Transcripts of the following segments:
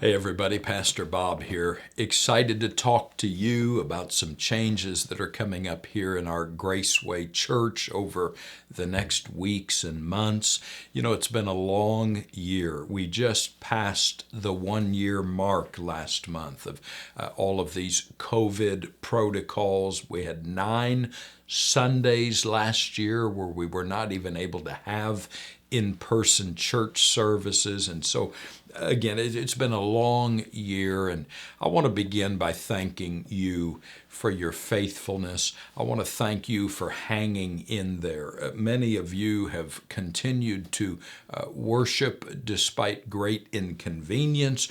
Hey everybody, Pastor Bob here. Excited to talk to you about some changes that are coming up here in our Graceway church over the next weeks and months. You know, it's been a long year. We just passed the 1 year mark last month of all of these COVID protocols. We had 9 Sundays last year where we were not even able to have in-person church services. And so, again, it's been a long year, and I want to begin by thanking you for your faithfulness. I want to thank you for hanging in there. Many of you have continued to worship despite great inconvenience.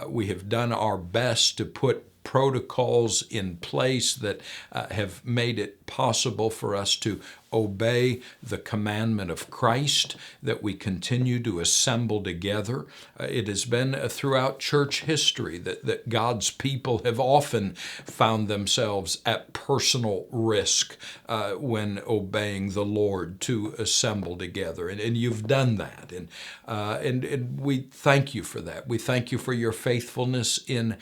We have done our best to put protocols in place that have made it possible for us to obey the commandment of Christ, that we continue to assemble together. It has been throughout church history that God's people have often found themselves at personal risk when obeying the Lord to assemble together. And you've done that. And we thank you for that. We thank you for your faithfulness in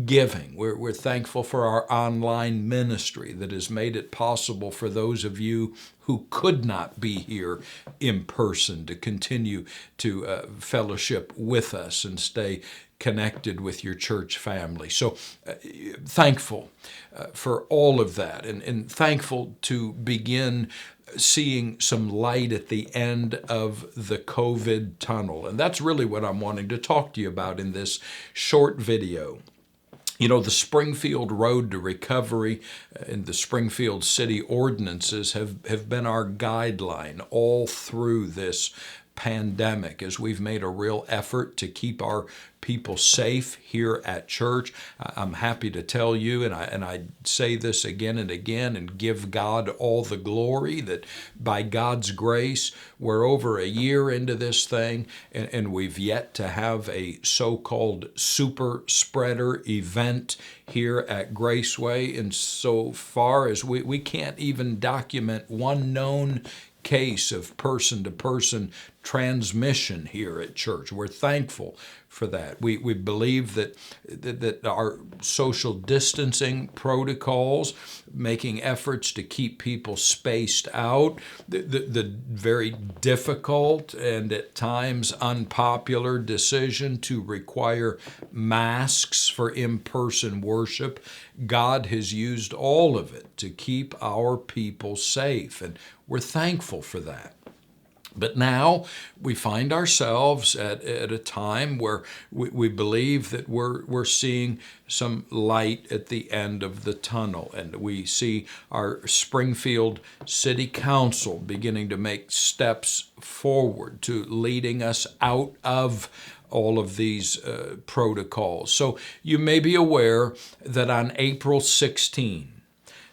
giving. We're thankful for our online ministry that has made it possible for those of you who could not be here in person to continue to fellowship with us and stay connected with your church family. So thankful for all of that, and thankful to begin seeing some light at the end of the COVID tunnel. And that's really what I'm wanting to talk to you about in this short video. You know, the Springfield Road to Recovery and the Springfield City ordinances have been our guideline all through this pandemic as we've made a real effort to keep our people safe here at church. I'm happy to tell you, and I say this again and again and give God all the glory, that by God's grace, we're over a year into this thing, and we've yet to have a so-called super spreader event here at Graceway. And so far as we can't even document one known case of person-to-person transmission here at church. We're thankful for that. We believe that our social distancing protocols, making efforts to keep people spaced out, the very difficult and at times unpopular decision to require masks for in-person worship, God has used all of it to keep our people safe, and we're thankful for that. But now we find ourselves at a time where we believe that we're seeing some light at the end of the tunnel. And we see our Springfield City Council beginning to make steps forward to leading us out of all of these protocols. So you may be aware that on April 16,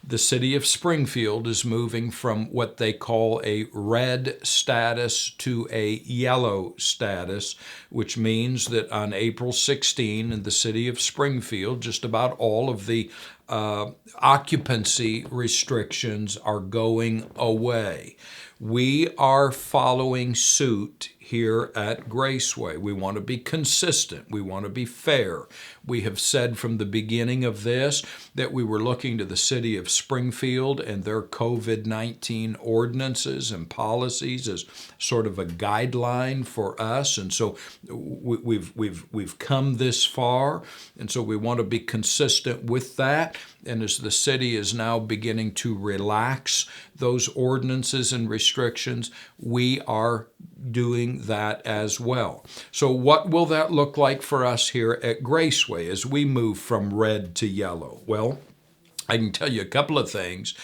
the city of Springfield is moving from what they call a red status to a yellow status, which means that on April 16 in the city of Springfield, just about all of the occupancy restrictions are going away. We are following suit here at Graceway. We want to be consistent. We want to be fair. We have said from the beginning of this that we were looking to the city of Springfield and their COVID-19 ordinances and policies as sort of a guideline for us. And so we've come this far, and so we want to be consistent with that. And as the city is now beginning to relax those ordinances and restrictions, we are doing that as well. So what will that look like for us here at Graceway as we move from red to yellow? Well, I can tell you a couple of things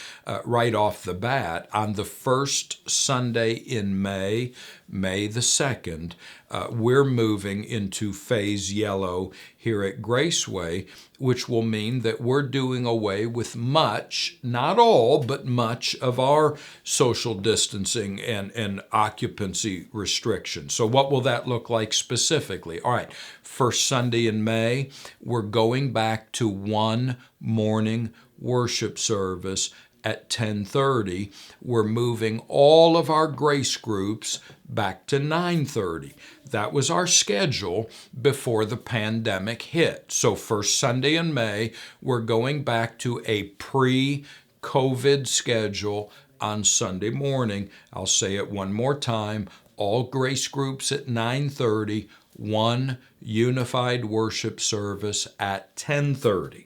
right off the bat. On the first Sunday in May, May the 2nd, we're moving into phase yellow here at Graceway, which will mean that we're doing away with much, not all, but much of our social distancing and occupancy restrictions. So what will that look like specifically? All right, first Sunday in May, we're going back to one morning worship service at 10:30. We're moving all of our grace groups back to 9:30. That was our schedule before the pandemic hit. So first Sunday in May, we're going back to a pre-COVID schedule on Sunday morning. I'll say it one more time. All grace groups at 9:30, one unified worship service at 10:30.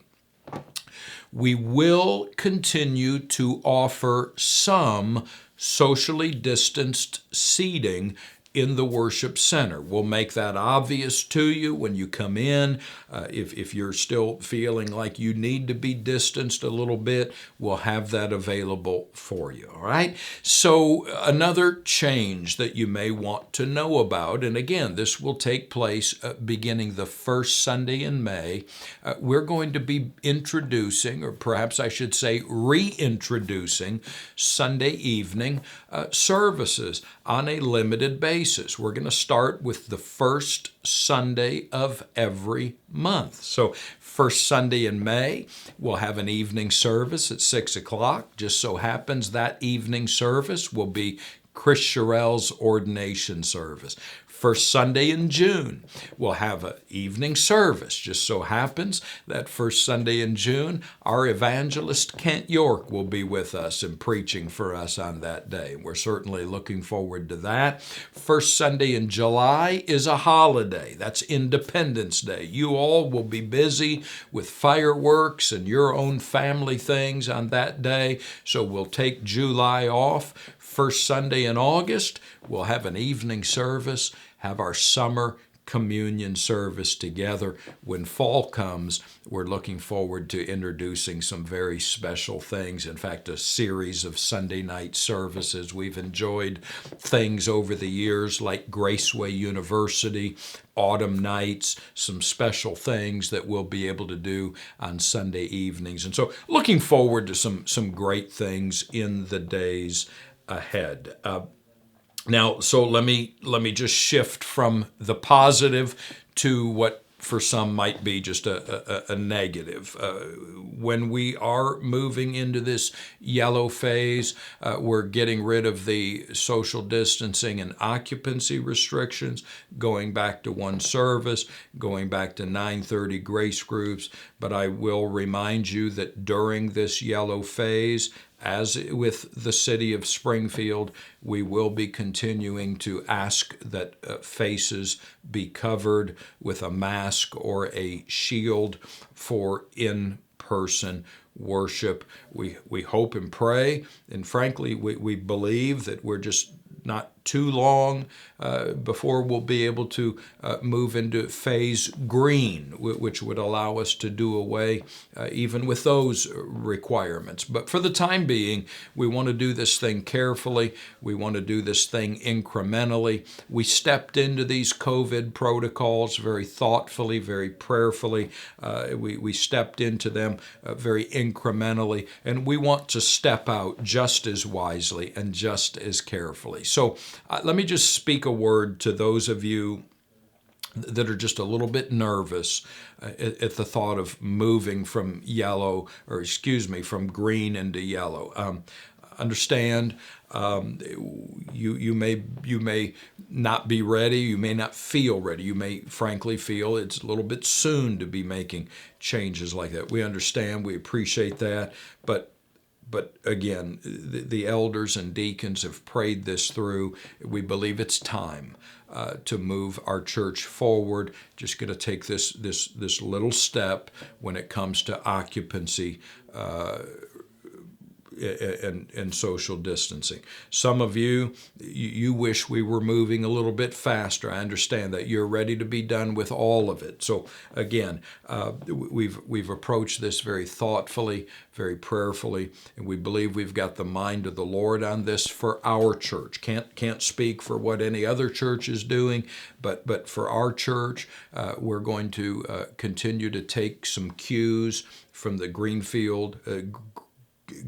We will continue to offer some socially distanced seating in the worship center. We'll make that obvious to you when you come in. If you're still feeling like you need to be distanced a little bit, we'll have that available for you, all right? So another change that you may want to know about, and again, this will take place beginning the first Sunday in May, we're going to be introducing, or perhaps I should say reintroducing, Sunday evening services on a limited basis. We're going to start with the first Sunday of every month. So first Sunday in May, we'll have an evening service at 6 o'clock. Just so happens that evening service will be Chris Sherrell's ordination service. First Sunday in June, we'll have an evening service. Just so happens that first Sunday in June, our evangelist Kent York will be with us and preaching for us on that day. We're certainly looking forward to that. First Sunday in July is a holiday. That's Independence Day. You all will be busy with fireworks and your own family things on that day, so we'll take July off. First Sunday in August, we'll have an evening service, have our summer communion service together. When fall comes, we're looking forward to introducing some very special things. In fact, a series of Sunday night services. We've enjoyed things over the years like Graceway University, autumn nights, some special things that we'll be able to do on Sunday evenings. And so looking forward to some great things in the days ahead. Now, so let me just shift from the positive to what for some might be just a negative. When we are moving into this yellow phase, we're getting rid of the social distancing and occupancy restrictions, going back to one service, going back to 9:30 grace groups. But I will remind you that during this yellow phase, as with the city of Springfield, we will be continuing to ask that faces be covered with a mask or a shield for in-person worship. We hope and pray, and frankly, we believe that we're just not too long before we'll be able to move into phase green, which would allow us to do away even with those requirements. But for the time being, we want to do this thing carefully. We want to do this thing incrementally. We stepped into these COVID protocols very thoughtfully, very prayerfully. We stepped into them very incrementally, and we want to step out just as wisely and just as carefully. So let me just speak a word to those of you that are just a little bit nervous at the thought of moving from from green into yellow. Understand, you may not be ready. You may not feel ready. You may frankly feel it's a little bit soon to be making changes like that. We understand. We appreciate that, but again, the elders and deacons have prayed this through. We believe it's time to move our church forward. Just going to take this little step when it comes to occupancy and social distancing. Some of you wish we were moving a little bit faster. I understand that. You're ready to be done with all of it. So again, we've approached this very thoughtfully, very prayerfully, and we believe we've got the mind of the Lord on this for our church. Can't speak for what any other church is doing, but for our church, we're going to continue to take some cues from the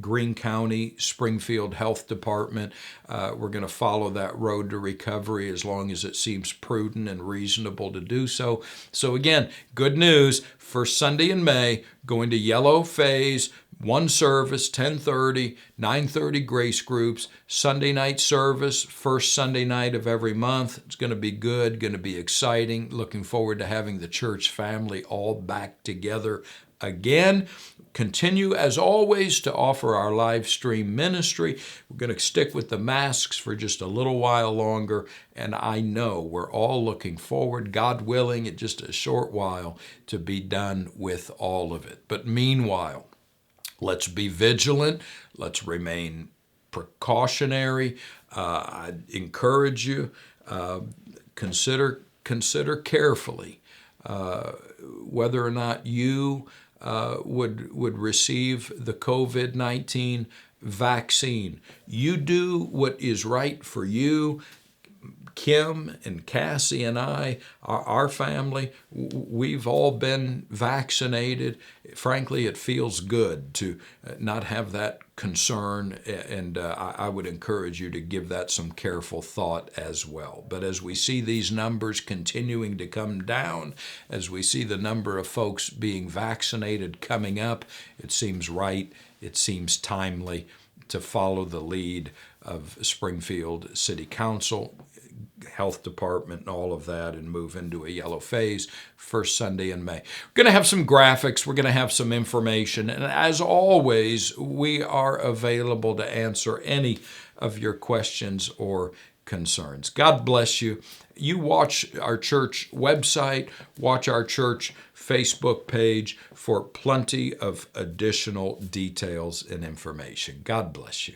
Greene County, Springfield Health Department. We're going to follow that road to recovery as long as it seems prudent and reasonable to do so. So again, good news. First Sunday in May, going to yellow phase, One service, 10:30, 9:30 grace groups, Sunday night service, first Sunday night of every month. It's going to be good, going to be exciting. Looking forward to having the church family all back together again. Continue, as always, to offer our live stream ministry. We're going to stick with the masks for just a little while longer, and I know we're all looking forward, God willing, in just a short while to be done with all of it. But meanwhile, let's be vigilant. Let's remain precautionary. I encourage you, consider carefully whether or not you would receive the COVID-19 vaccine. You do what is right for you. Kim and Cassie and I, our family, we've all been vaccinated. Frankly, it feels good to not have that concern, and I would encourage you to give that some careful thought as well. But as we see these numbers continuing to come down, as we see the number of folks being vaccinated coming up, it seems right, it seems timely to follow the lead of Springfield City Council, Health Department, and all of that, and move into a yellow phase first Sunday in May. We're going to have some graphics. We're going to have some information. And as always, we are available to answer any of your questions or concerns. God bless you. You watch our church website, watch our church Facebook page for plenty of additional details and information. God bless you.